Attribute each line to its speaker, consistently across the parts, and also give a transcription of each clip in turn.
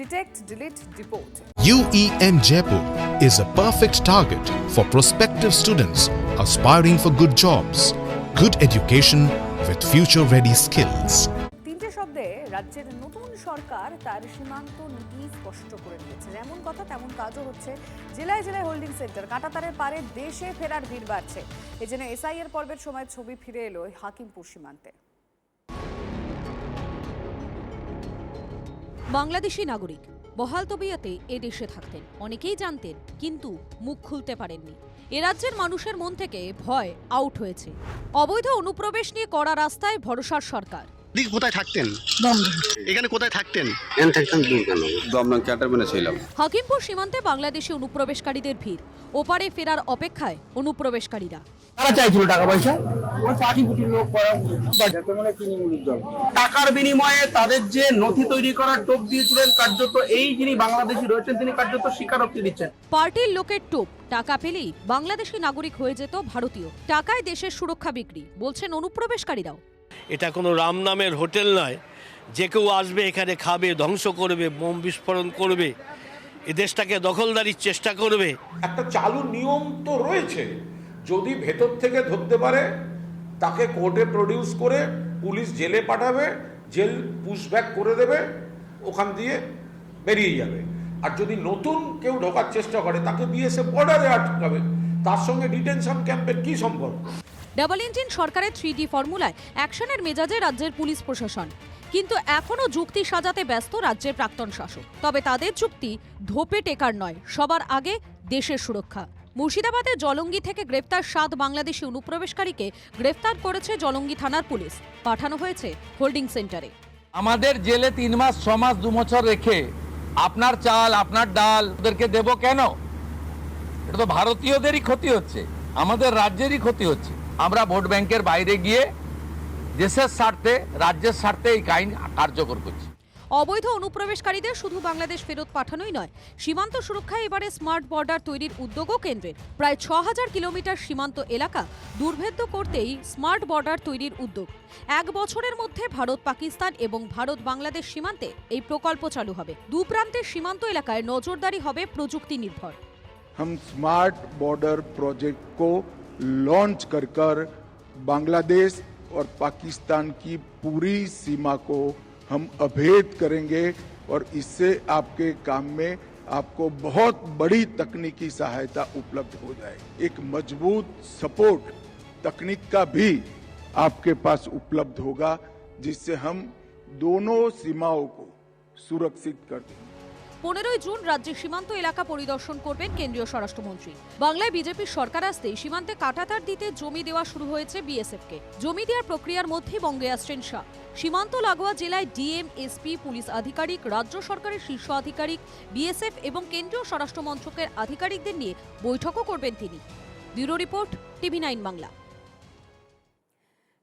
Speaker 1: Detect, delete, deport.
Speaker 2: UEM Jaipur is a perfect target for prospective students aspiring for good jobs, good education with future-ready skills.
Speaker 1: তিনটে শব্দে রাজ্যের নতুন সরকার তার সীমান্ত নীতি স্পষ্ট করে দিয়েছে। যেমন কথা তেমন কাজও হচ্ছে। জেলায় জেলায় হোল্ডিং সেন্টার, কাঁটাতারের পারে দেশে ফেরার ভিড় বাড়ছে। এজন্য এসআইআর পর্বের সময় ছবি ফিরে এলো হাকিমপুর সীমান্তে।
Speaker 3: বাংলাদেশি নাগরিক বহাল তবিয়তে এ দেশে থাকতেন, অনেকেই জানতেন, কিন্তু মুখ খুলতে পারেননি। এ রাজ্যের মানুষের মন থেকে ভয় আউট হয়েছে। অবৈধ অনুপ্রবেশ নিয়ে কড়া রাস্তায় ভরসার সরকার।
Speaker 4: কোথায় থাকতেন? এখানে কোথায় থাকতেন?
Speaker 3: হাকিমপুর সীমান্তে বাংলাদেশি অনুপ্রবেশকারীদের ভিড়, ওপারে ফেরার অপেক্ষায় অনুপ্রবেশকারীরা।
Speaker 5: টাকার বিনিময়ে তাদের যে নথি তৈরি করার টোপ দিয়েছিলেন, কার্যত এই যিনি বাংলাদেশি রয়েছেন তিনি কার্যত স্বীকারোক্তি দিচ্ছেন।
Speaker 3: পার্টির লোকের টোপ, টাকা পেলেই বাংলাদেশি নাগরিক হয়ে যেত ভারতীয়। টাকায় দেশের সুরক্ষা বিক্রি, বলছেন অনুপ্রবেশকারীরাও।
Speaker 6: এটা কোনো রাম নামের হোটেল নয় যে কেউ আসবে এখানে খাবে, ধ্বংস করবে, বোম বিস্ফোরণ করবে, এ দেশটাকে দখলদারির চেষ্টা করবে।
Speaker 7: একটা চালু নিয়ম তো রয়েছে, যদি ভেতর থেকে ধরতে পারে তাকে কোর্টে প্রডিউস করে পুলিশ জেলে পাঠাবে, জেল পুশব্যাক করে দেবে, ওখান দিয়ে বেরিয়ে যাবে। আর যদি নতুন কেউ ঢোকার চেষ্টা করে তাকে বিএসএফ বর্ডারে আটকাবে। তার সঙ্গে ডিটেনশন ক্যাম্পের কি সম্পর্ক?
Speaker 3: ডাবল ইঞ্জিন সরকারের 3D ফর্মুলায় অ্যাকশনের মেজাজে রাজ্যের পুলিশ প্রশাসন, কিন্তু এখনও যুক্তি সাজাতে ব্যস্ত রাজ্যের প্রাক্তন শাসক। তবে তাদের যুক্তি ধোপে টেকার নয়, সবার আগে দেশের সুরক্ষা। মুর্শিদাবাদের জলঙ্গি থেকে গ্রেফতার 7 বাংলাদেশি অনুপ্রবেশকারীকে গ্রেফতার করেছে জলঙ্গি থানার পুলিশ, পাঠানো হয়েছে হোল্ডিং সেন্টারে।
Speaker 8: আমাদের জেলে 3 মাস 6 মাস 2 বছর রেখে আপনার চাল আপনার ডাল ওদেরকে দেব কেন? এটা তো ভারতীয়দেরই ক্ষতি হচ্ছে, আমাদের রাজ্যেরই ক্ষতি হচ্ছে। আমরা ভোট ব্যাংকের বাইরে গিয়ে দেশের স্বার্থে, রাজ্যের স্বার্থে এই আইন কার্যকর করছি।
Speaker 3: অবৈধ অনুপ্রবেশকারীদের শুধু বাংলাদেশ ফেরত পাঠানোই নয়, সীমান্ত সুরক্ষায় এবারে স্মার্ট বর্ডার তৈরির উদ্যোগও কেন্দ্রের। প্রায় 6000 কিলোমিটার সীমান্ত এলাকা দুর্ভেদ্য করতেই স্মার্ট বর্ডার তৈরির উদ্যোগ। 1 বছরের মধ্যে ভারত পাকিস্তান এবং ভারত বাংলাদেশ সীমান্তে এই প্রকল্প চালু হবে। দুপ্রান্তের সীমান্ত এলাকায় নজরদারি হবে প্রযুক্তি নির্ভর।
Speaker 9: हम स्मार्ट बॉर्डर प्रोजेक्ट को लॉन्च कर बांग्लादेश और पाकिस्तान की पूरी सीमा को हम अभेद करेंगे और इससे आपके काम में आपको बहुत बड़ी तकनीकी सहायता उपलब्ध हो जाएगी। एक मजबूत सपोर्ट तकनीक का भी आपके पास उपलब्ध होगा, जिससे हम दोनों सीमाओं को सुरक्षित कर देंगे।
Speaker 3: 15 জুন রাজ্যের সীমান্ত এলাকা পরিদর্শন করবেন কেন্দ্রীয় স্বরাষ্ট্রমন্ত্রী। বাংলায় বিজেপির সরকার আসতেই সীমান্তে কাঁটাতার দিতে জমি দেওয়া শুরু হয়েছে বিএসএফকে। জমি দেওয়ার প্রক্রিয়ার মধ্যেই বঙ্গে আসছেন শাহ। সীমান্ত লাগোয়া জেলায় ডিএম, এসপি, পুলিশ আধিকারিক, রাজ্য সরকারের শীর্ষ আধিকারিক, বিএসএফ এবং কেন্দ্রীয় স্বরাষ্ট্র মন্ত্রকের আধিকারিকদের নিয়ে বৈঠকও করবেন তিনি। Bureau report, TV9 Bangla.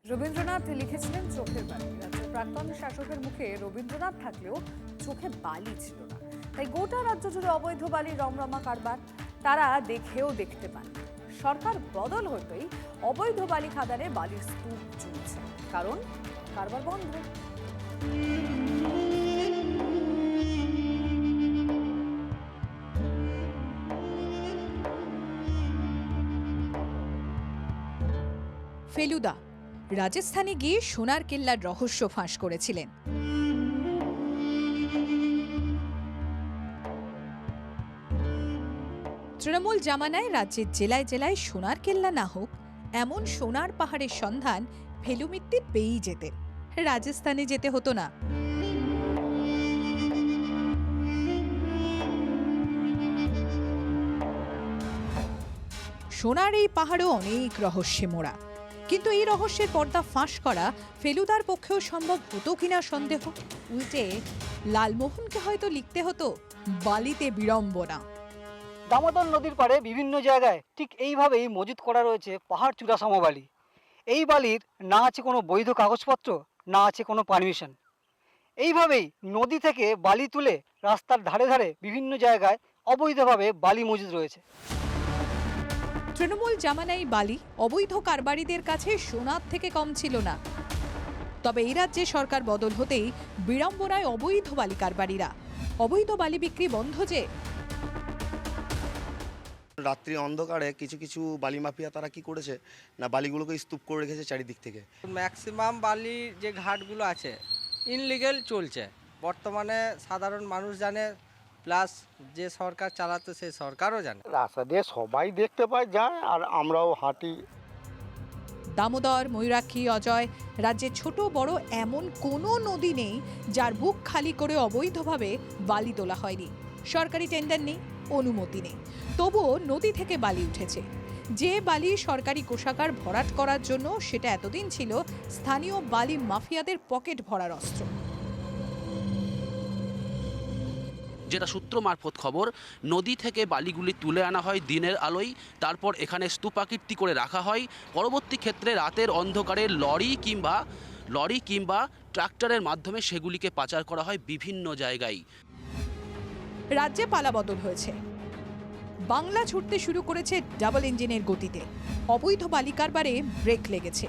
Speaker 1: Rabindranath লিখেছিলেন চোখের বালি। রাজ্যের প্রাক্তন শাসকের মুখে রবীন্দ্রনাথ থাকলেও চোখে বালি ছিল না। তাই গোটা রাজ্য জুড়ে অবৈধ বালির রমরমা কারবার তারা দেখেও দেখতে পান। সরকার বদল হতেই অবৈধ বালি খাদানে বালির স্তূপ চলছে, কারণ কারবার বন্ধ।
Speaker 10: ফেলুদা রাজস্থানে গিয়ে সোনার কেল্লার রহস্য ফাঁস করেছিলেন। তৃণমূল জামানায় রাজ্যের জেলায় জেলায় সোনার কেল্লা না হোক, এমন সোনার পাহাড়ের সন্ধান ফেলু মিত্তির পেয়েই যেতেন। রাজস্থানে যেতে হতো না। সোনার এই পাহাড়ও অনেক রহস্যে মোড়া, কিন্তু এই রহস্যের পর্দা ফাঁস করা ফেলুদার পক্ষেও সম্ভব হতো কিনা সন্দেহ। উল্টে লালমোহনকে হয়তো লিখতে হতো বালিতে বিড়ম্বনা।
Speaker 11: দামোদর নদীর পাড়ে বিভিন্ন জায়গায় ঠিক এইভাবেই মজুত করা রয়েছে পাহাড় চূড়া সমবালি। এই বালির না আছে কোনো বৈধ কাগজপত্র, না আছে কোনো পারমিশন। এইভাবেই নদী থেকে বালি তুলে রাস্তার ধারে ধারে বিভিন্ন জায়গায় অবৈধভাবে বালি মজুত রয়েছে।
Speaker 10: তৃণমূল জামানায় বালি অবৈধ কারবারিদের কাছে সোনার থেকে কম ছিল না। তবে এই রাজ্যে সরকার বদল হতেই বিড়ম্বনায় অবৈধ বালি কারবারিরা। অবৈধ বালি বিক্রি বন্ধ যে?
Speaker 4: রাত্রি অন্ধকারে কিছু কিছু বালি মাফিয়া তারা কি করেছে না, বালিগুলোকে স্তূপ করে রেখেছে চারিদিক থেকে।
Speaker 12: ম্যাক্সিমাম বালি যে ঘাটগুলো আছে ইনলিগেল চলছে বর্তমানে, সাধারণ মানুষ জানে, প্লাস যে সরকার চালাতো সেই সরকারও জানে।
Speaker 13: রাস্তা দিয়ে সবাই দেখতে পায়, যায়, আর আমরাও হাঁটি।
Speaker 10: দামোদর, ময়ূরাক্ষী, অজয়, রাজ্যে ছোট বড় এমন কোনো নদী নেই যার বুক খালি করে অবৈধভাবে বালি তোলা হয়নি। সরকারি টেন্ডার নেই, অনুমতি নেই, তবুও নদী থেকে বালি উঠেছে। যে বালি সরকারি কোষাগার ভরাট করার জন্য, সেটা এতদিন ছিল স্থানীয় বালি মাফিয়াদের পকেট ভরার অস্ত্র।
Speaker 14: যেটা সূত্র মারফত খবর, নদী থেকে বালিগুলি তুলে আনা হয় দিনের আলোয়, তারপর এখানে স্তূপাকৃতি করে রাখা হয়। পরবর্তী ক্ষেত্রে রাতের অন্ধকারে লরি কিংবা ট্রাক্টরের মাধ্যমে সেগুলিকে পাচার করা হয় বিভিন্ন জায়গায়।
Speaker 10: রাজ্যে পালাবদল হয়েছে, বাংলা ছুটতে শুরু করেছে ডাবল ইঞ্জিনের গতিতে। অবৈধ বালি কারবারে ব্রেক লেগেছে।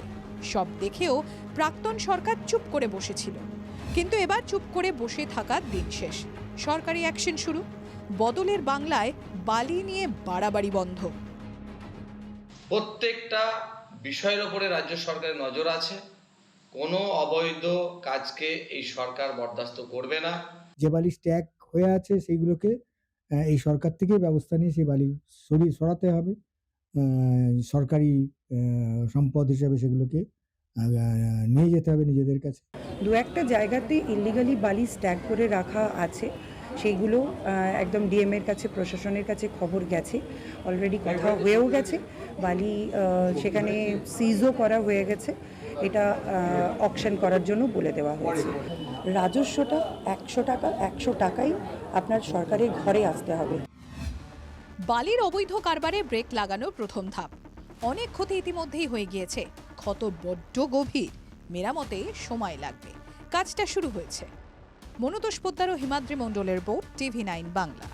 Speaker 10: সব দেখেও প্রাক্তন সরকার চুপ করে বসেছিল, কিন্তু এবার চুপ করে বসে থাকার দিন শেষ। সরকারি অ্যাকশন শুরু। বদলের বাংলায় বালি নিয়ে বাড়াবাড়ি বন্ধ।
Speaker 15: প্রত্যেকটা বিষয়ের উপরে রাজ্য সরকারের নজর আছে, কোনো অবৈধ কাজকে এই সরকার বরদাস্ত করবে না।
Speaker 16: যে বালি স্ট্যাক হয়ে আছে সেইগুলোকে এই সরকার থেকে ব্যবস্থা নিয়ে সেই বালি সরাতে হবে। সরকারি সম্পদ হিসেবে সেগুলোকে নিয়ে যেতে হবে নিজেদের কাছে।
Speaker 17: দু একটা জায়গাতে ইলিগালি বালি স্ট্যাক করে রাখা আছে, সেইগুলো একদম ডিএম এর কাছে, প্রশাসনের কাছে খবর গেছে, অলরেডি কথা হয়েও গেছে। বালি সেখানে সিজও করা হয়ে গেছে, এটা অকশন করার জন্য বলে দেওয়া হয়েছে। রাজস্বটা 100 টাকা, 100 টাকাই আপনার সরকারের ঘরে আসতে হবে।
Speaker 10: বালির অবৈধ কারবারে ব্রেক লাগানো প্রথম ধাপ। অনেক ক্ষতি ইতিমধ্যেই হয়ে গিয়েছে, ক্ষত বড্ড গভীর, মেরামতে সময় লাগবে। কাজটা শুরু হয়েছে। মনোতোষ পোদ্দার ও হিমাদ্রি মণ্ডলের রিপোর্ট, TV9 বাংলা।